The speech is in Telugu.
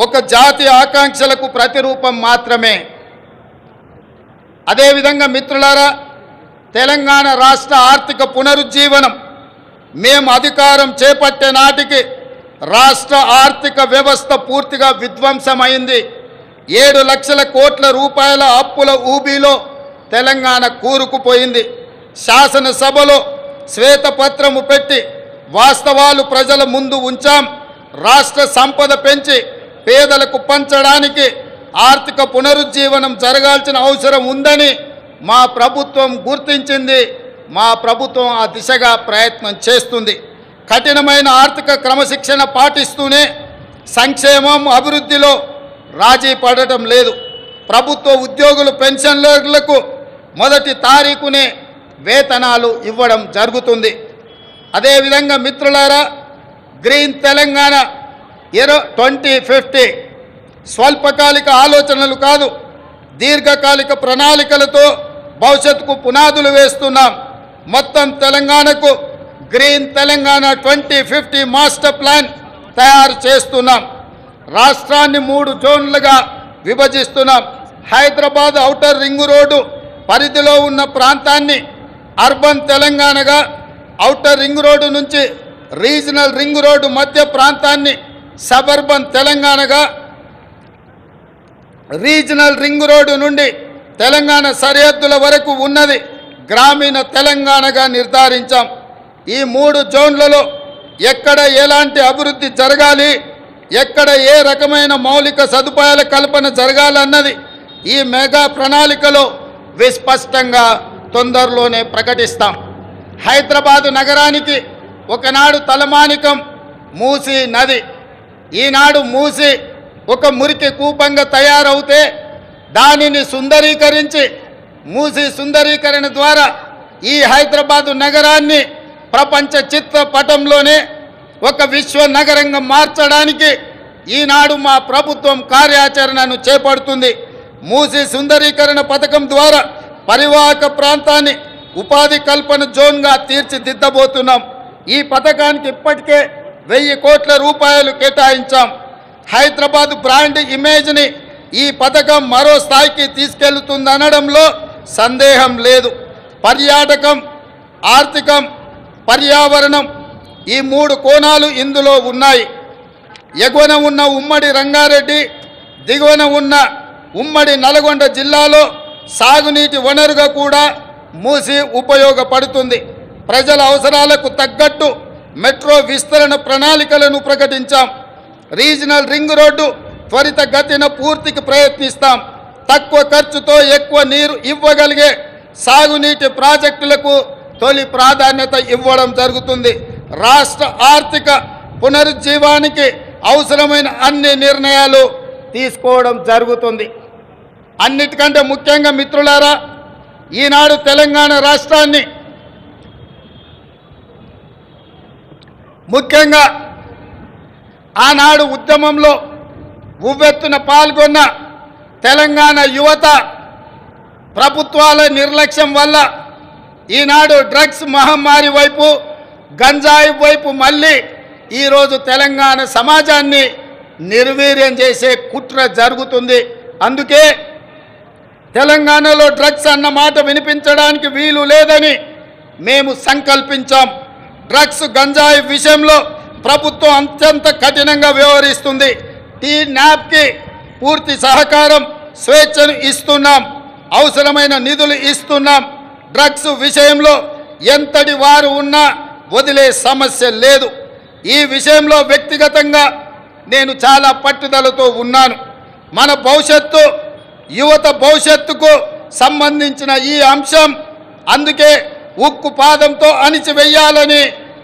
ఒక జాతి ఆకాంక్షలకు ప్రతిరూపం మాత్రమే. అదేవిధంగా మిత్రులారా, తెలంగాణ రాష్ట్ర ఆర్థిక పునరుజ్జీవనం మేము అధికారం చేపట్టే నాటికి రాష్ట్ర ఆర్థిక వ్యవస్థ పూర్తిగా విధ్వంసమైంది. 7 లక్షల కోట్ల రూపాయల అప్పుల ఊబిలో తెలంగాణ కూరుకుపోయింది. శాసనసభలో శ్వేతపత్రము పెట్టి వాస్తవాలు ప్రజల ముందు ఉంచాం. రాష్ట్ర సంపద పెంచి పేదలకు పంచడానికి ఆర్థిక పునరుజ్జీవనం జరగాల్సిన అవసరం ఉందని మా ప్రభుత్వం గుర్తించింది. మా ప్రభుత్వం ఆ దిశగా ప్రయత్నం చేస్తుంది. కఠినమైన ఆర్థిక క్రమశిక్షణ పాటిస్తూనే సంక్షేమం అభివృద్ధిలో రాజీ పడటం లేదు. ప్రభుత్వ ఉద్యోగులు పెన్షనర్లకు మొదటి తారీఖునే వేతనాలు ఇవ్వడం జరుగుతుంది. అదేవిధంగా మిత్రులారా, గ్రీన్ తెలంగాణ 2050 స్వల్పకాలిక ఆలోచనలు కాదు, దీర్ఘకాలిక ప్రణాళికలతో భవిష్యత్తుకు పునాదులు వేస్తున్నాం. మొత్తం తెలంగాణకు గ్రీన్ తెలంగాణ 2050 మాస్టర్ ప్లాన్ తయారు చేస్తున్నాం. రాష్ట్రాన్ని 3 జోన్లుగా విభజిస్తున్నాం. హైదరాబాద్ ఔటర్ రింగ్ రోడ్డు పరిధిలో ఉన్న ప్రాంతాన్ని అర్బన్ తెలంగాణగా, ఔటర్ రింగ్ రోడ్డు నుంచి రీజనల్ రింగ్ రోడ్డు మధ్య ప్రాంతాన్ని సబర్బన్ తెలంగాణగా, రీజనల్ రింగ్ రోడ్డు నుండి తెలంగాణ సరిహద్దుల వరకు ఉన్నది గ్రామీణ తెలంగాణగా నిర్ధారించాం. ఈ 3 జోన్లలో ఎక్కడ ఎలాంటి అభివృద్ధి జరగాలి, ఎక్కడ ఏ రకమైన మౌలిక సదుపాయాల కల్పన జరగాలన్నది ఈ మెగా ప్రణాళికలో విస్పష్టంగా తొందరలోనే ప్రకటిస్తాం. హైదరాబాదు నగరానికి ఒకనాడు తలమానికం మూసీ నది. ఈనాడు మూసీ ఒక మురికి కూపంగా తయారవుతే దానిని సుందరీకరించి మూసీ సుందరీకరణ ద్వారా ఈ హైదరాబాదు నగరాన్ని ప్రపంచ చిత్రపటంలోనే ఒక విశ్వ నగరంగా మార్చడానికి ఈనాడు మా ప్రభుత్వం కార్యాచరణను చేపడుతుంది. మూసీ సుందరీకరణ పథకం ద్వారా పరివాహక ప్రాంతాన్ని ఉపాధి కల్పన జోన్గా తీర్చిదిద్దబోతున్నాం. ఈ పథకానికి ఇప్పటికే 1000 కోట్ల రూపాయలు కేటాయించాం. హైదరాబాద్ బ్రాండ్ ఇమేజ్ని ఈ పథకం మరో స్థాయికి తీసుకెళ్తుందనడంలో సందేహం లేదు. పర్యాటకం, ఆర్థికం, పర్యావరణం ఈ 3 కోణాలు ఇందులో ఉన్నాయి. ఎగువన ఉన్న ఉమ్మడి రంగారెడ్డి, దిగువన ఉన్న ఉమ్మడి నల్గొండ జిల్లాలో సాగునీటి వనరుగా కూడా మూసీ ఉపయోగపడుతుంది. ప్రజల అవసరాలకు తగ్గట్టు మెట్రో విస్తరణ ప్రణాళికలను ప్రకటించాం. రీజనల్ రింగ్ రోడ్డు త్వరితగతిన పూర్తికి ప్రయత్నిస్తాం. తక్కువ ఖర్చుతో ఎక్కువ నీరు ఇవ్వగలిగే సాగునీటి ప్రాజెక్టులకు తొలి ప్రాధాన్యత ఇవ్వడం జరుగుతుంది. రాష్ట్ర ఆర్థిక పునరుజ్జీవానికి అవసరమైన అన్ని నిర్ణయాలు తీసుకోవడం జరుగుతుంది. అన్నిటికంటే ముఖ్యంగా మిత్రులారా, ఈనాడు తెలంగాణ రాష్ట్రాన్ని ముఖ్యంగా ఆనాడు ఉద్యమంలో ఉవ్వెత్తున పాల్గొన్న తెలంగాణ యువత ప్రభుత్వాల నిర్లక్ష్యం వల్ల ఈనాడు డ్రగ్స్ మహమ్మారి వైపు, గంజాయి వైపు మళ్ళీ ఈరోజు తెలంగాణ సమాజాన్ని నిర్వీర్యం చేసే కుట్ర జరుగుతుంది. అందుకే తెలంగాణలో డ్రగ్స్ అన్న మాట వినిపించడానికి వీలు లేదని మేము సంకల్పించాం. డ్రగ్స్, గంజాయి విషయంలో ప్రభుత్వం అత్యంత కఠినంగా వ్యవహరిస్తుంది. టీ-న్యాప్కి పూర్తి సహకారం, స్వేచ్ఛను ఇస్తున్నాం. అవసరమైన నిధులు ఇస్తున్నాం. డ్రగ్స్ విషయంలో ఎంతటి వారు ఉన్నా వదిలే సమస్య లేదు. ఈ విషయంలో వ్యక్తిగతంగా నేను చాలా పట్టుదలతో ఉన్నాను. మన భవిష్యత్తు, యువత భవిష్యత్తుకు సంబంధించిన ఈ అంశం. అందుకే ఉక్కు పాదంతో అణిచివేయాలని